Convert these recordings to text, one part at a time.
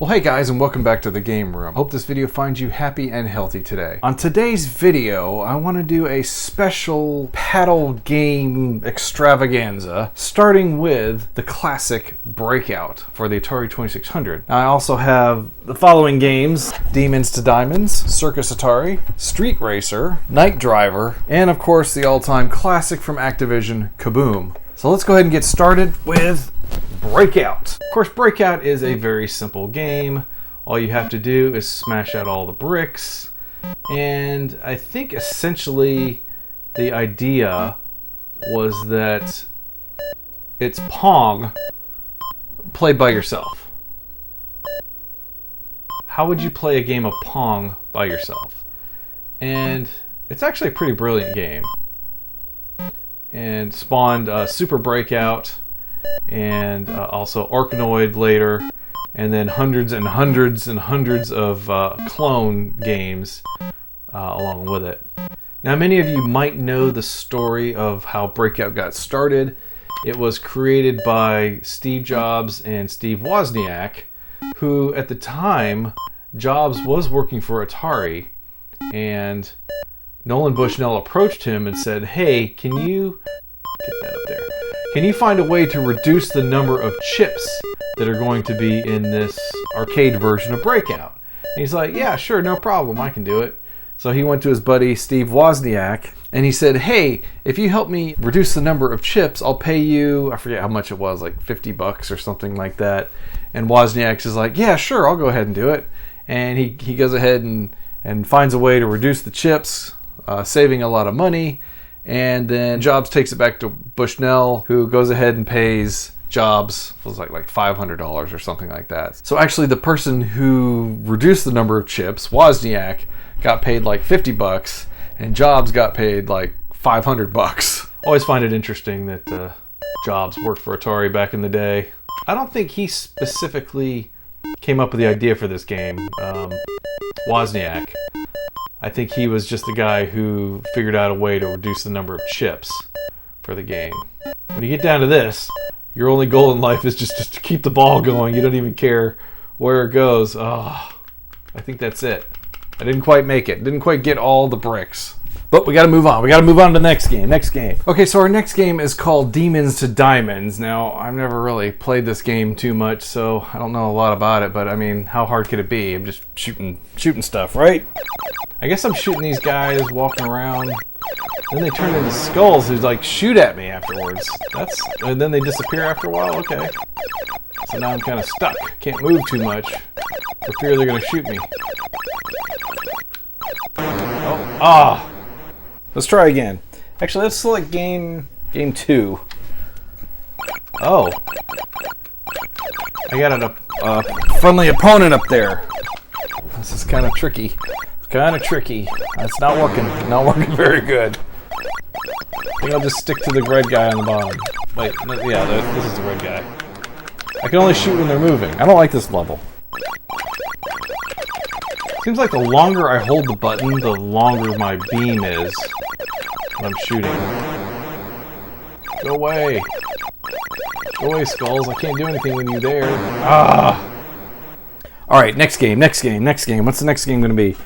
Well, hey guys, and welcome back to the Game Room. Hope this video finds you happy and healthy today. On today's video, I want to do a special paddle game extravaganza, starting with the classic Breakout for the Atari 2600. Now, I also have the following games: Demons to Diamonds, Circus Atari, Street Racer, Night Driver, and of course the all-time classic from Activision, Kaboom. So let's go ahead and get started with Breakout. Of course, Breakout is a very simple game. All you have to do is smash out all the bricks. And I think essentially the idea was that it's Pong played by yourself. How would you play a game of Pong by yourself? And it's actually a pretty brilliant game. And spawned Super Breakout, and also Arkanoid later, and then hundreds and hundreds and hundreds of clone games along with it. Now, many of you might know the story of how Breakout got started. It was created by Steve Jobs and Steve Wozniak, who at the time, Jobs was working for Atari, and Nolan Bushnell approached him and said, "Hey, can you get that up there? Can you find a way to reduce the number of chips that are going to be in this arcade version of Breakout?" And he's like, "Yeah, sure, no problem, I can do it." So he went to his buddy Steve Wozniak and he said, "Hey, if you help me reduce the number of chips, I'll pay you," I forget how much it was, like $50 or something like that. And Wozniak is like, "Yeah, sure, I'll go ahead and do it." And he goes ahead and finds a way to reduce the chips, saving a lot of money. And then Jobs takes it back to Bushnell, who goes ahead and pays Jobs, it was like $500 or something like that. So actually the person who reduced the number of chips, Wozniak, got paid like $50, and Jobs got paid like $500. Always find it interesting that Jobs worked for Atari back in the day. I don't think he specifically came up with the idea for this game, Wozniak. I think he was just the guy who figured out a way to reduce the number of chips for the game. When you get down to this, your only goal in life is just to keep the ball going. You don't even care where it goes. Oh, I think that's it. I didn't quite make it. Didn't quite get all the bricks. But we got to move on. We got to move on to the next game. Okay, so our next game is called Demons to Diamonds. Now, I've never really played this game too much, so I don't know a lot about it. But I mean, how hard could it be? I'm just shooting stuff, right? I guess I'm shooting these guys walking around. Then they turn into skulls who like shoot at me afterwards. And then they disappear after a while. Okay. So now I'm kind of stuck. Can't move too much for fear they're gonna shoot me. Oh, let's try again. Actually, let's select game 2. Oh, I got a friendly opponent up there. This is kind of tricky. That's not working very good. I think I'll just stick to the red guy on the bottom. Wait, yeah, this is the red guy. I can only shoot when they're moving. I don't like this level. Seems like the longer I hold the button, the longer my beam is when I'm shooting. Go away. Go away, skulls. I can't do anything with you there. Ah! Alright, next game. What's the next game going to be?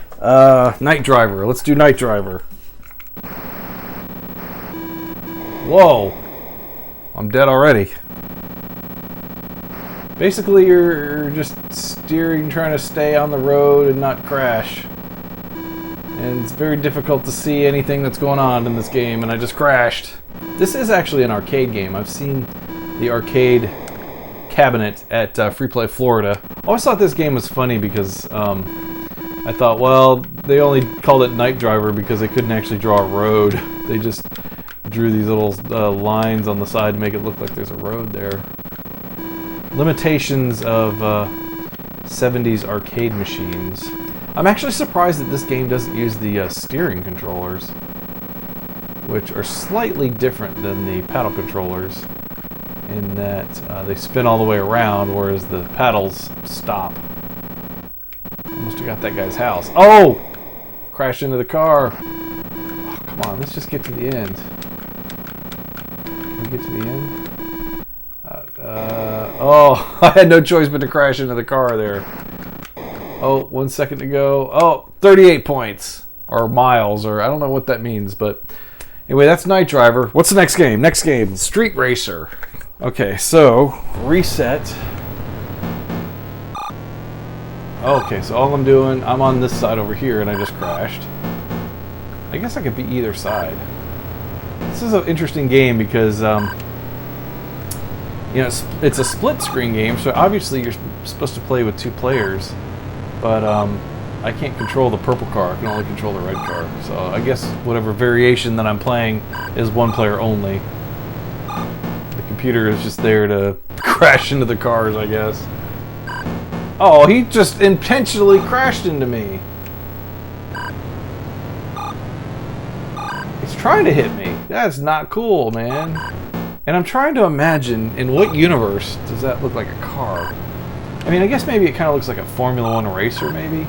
Night Driver. Let's do Night Driver. Whoa. I'm dead already. Basically, you're just steering, trying to stay on the road and not crash. And it's very difficult to see anything that's going on in this game, and I just crashed. This is actually an arcade game. I've seen the arcade cabinet at Free Play Florida. I always thought this game was funny because I thought, well, they only called it Night Driver because they couldn't actually draw a road. They just drew these little lines on the side to make it look like there's a road there. Limitations of 70s arcade machines. I'm actually surprised that this game doesn't use the steering controllers, which are slightly different than the paddle controllers in that they spin all the way around, whereas the paddles stop. Must have got that guy's house. Oh! Crashed into the car. Oh, come on, let's just get to the end. Can we get to the end? Oh, I had no choice but to crash into the car there. Oh, 1 second to go. Oh, 38 points. Or miles, or I don't know what that means, but anyway, that's Night Driver. What's the next game? Next game, Street Racer. Okay, so reset. Okay, so all I'm doing, I'm on this side over here and I just crashed. I guess I could be either side. This is an interesting game because, you know, it's a split screen game, so obviously you're supposed to play with 2 players, but I can't control the purple car, I can only control the red car. So I guess whatever variation that I'm playing is 1 player only. The computer is just there to crash into the cars, I guess. Oh, he just intentionally crashed into me. He's trying to hit me. That's not cool, man. And I'm trying to imagine, in what universe does that look like a car? I mean, I guess maybe it kind of looks like a Formula 1 racer, maybe.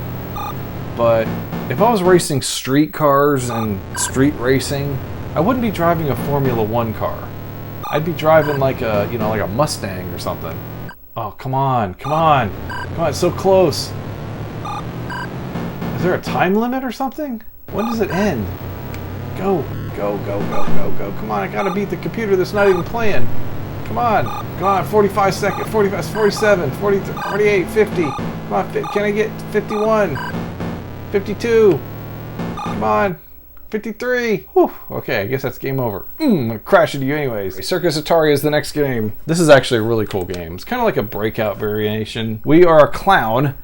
But if I was racing street cars and street racing, I wouldn't be driving a Formula 1 car. I'd be driving like a, you know, like a Mustang or something. Oh, come on, come on. Come on, it's so close. Is there a time limit or something? When does it end? Go, go, go, go, go, go. Come on, I gotta beat the computer that's not even playing. Come on, 45 seconds, 45, 47, 43, 48, 50. Come on, can I get 51? 52. Come on, 53. Whew. Okay, I guess that's game over. I'm gonna crash into you anyways. Circus Atari is the next game. This is actually a really cool game. It's kind of like a Breakout variation. We are a clown,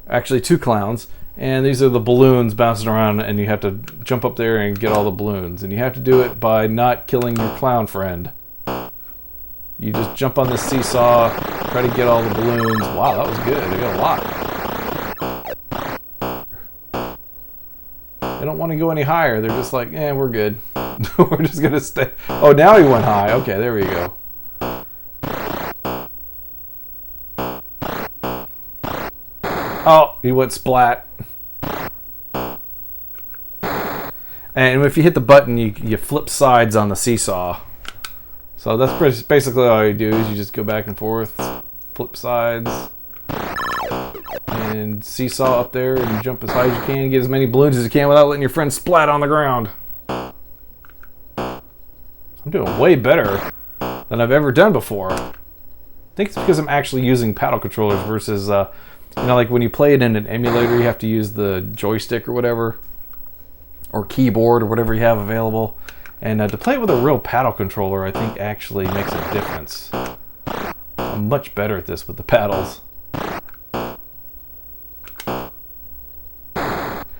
actually 2 clowns, and these are the balloons bouncing around, and you have to jump up there and get all the balloons. And you have to do it by not killing your clown friend. You just jump on the seesaw, try to get all the balloons. Wow, that was good. I got a lot. They don't want to go any higher. They're just like, eh, we're good. We're just going to stay. Oh, now he went high. Okay, there we go. Oh, he went splat. And if you hit the button, you flip sides on the seesaw. So that's basically all you do is you just go back and forth, flip sides, and seesaw up there and jump as high as you can, get as many balloons as you can without letting your friend splat on the ground. I'm doing way better than I've ever done before. I think it's because I'm actually using paddle controllers versus, you know, like when you play it in an emulator, you have to use the joystick or whatever, or keyboard or whatever you have available. And to play it with a real paddle controller, I think actually makes a difference. I'm much better at this with the paddles.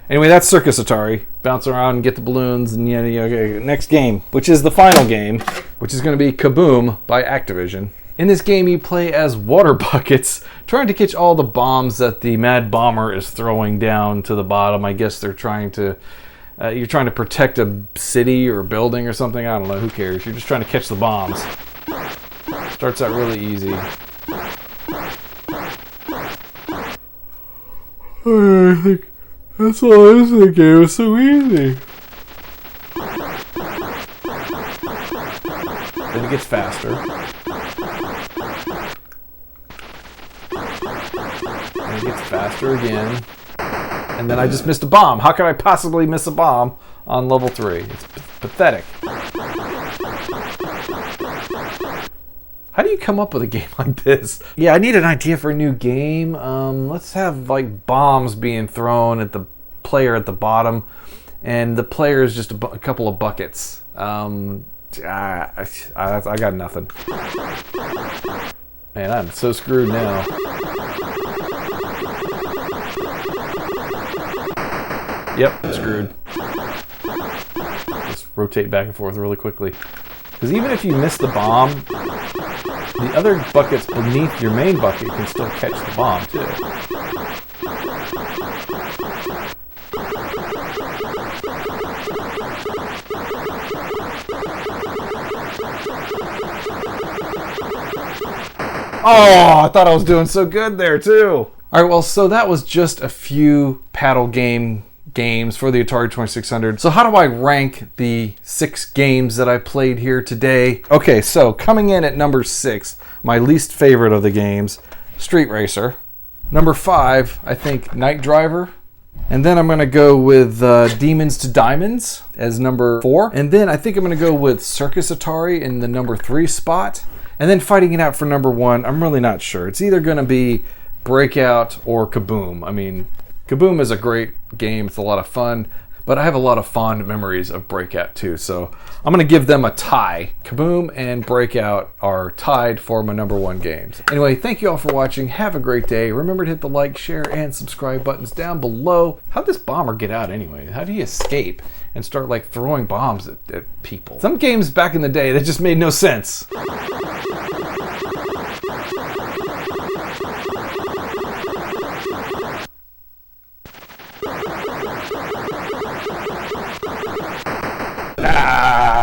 Anyway, that's Circus Atari. Bounce around and get the balloons, and yeah, okay. Next game, which is the final game, which is going to be Kaboom by Activision. In this game, you play as water buckets, trying to catch all the bombs that the Mad Bomber is throwing down to the bottom. I guess they're trying to... you're trying to protect a city or a building or something. I don't know. Who cares? You're just trying to catch the bombs. Starts out really easy. I think that's all it is in the game. It's so easy. Then it gets faster. And it gets faster again. And then I just missed a bomb. How could I possibly miss a bomb on level 3? It's pathetic. How do you come up with a game like this? Yeah, I need an idea for a new game. Let's have like bombs being thrown at the player at the bottom, and the player is just a couple of buckets. I got nothing. Man, I'm so screwed now. Yep, screwed. Just rotate back and forth really quickly. Because even if you miss the bomb, the other buckets beneath your main bucket can still catch the bomb, too. Oh, I thought I was doing so good there, too. All right, well, so that was just a few paddle game games for the Atari 2600. So how do I rank the 6 games that I played here today? Okay, so coming in at number 6, my least favorite of the games, Street Racer. Number 5, I think Night Driver. And then I'm going to go with Demons to Diamonds as number 4. And then I think I'm going to go with Circus Atari in the number 3 spot. And then fighting it out for number 1, I'm really not sure. It's either going to be Breakout or Kaboom. I mean, Kaboom is a great game. It's a lot of fun. But I have a lot of fond memories of Breakout too. So I'm going to give them a tie. Kaboom and Breakout are tied for my number 1 games. Anyway, thank you all for watching. Have a great day. Remember to hit the like, share, and subscribe buttons down below. How'd this bomber get out anyway? How did he escape and start like throwing bombs at people? Some games back in the day, that just made no sense. Ah!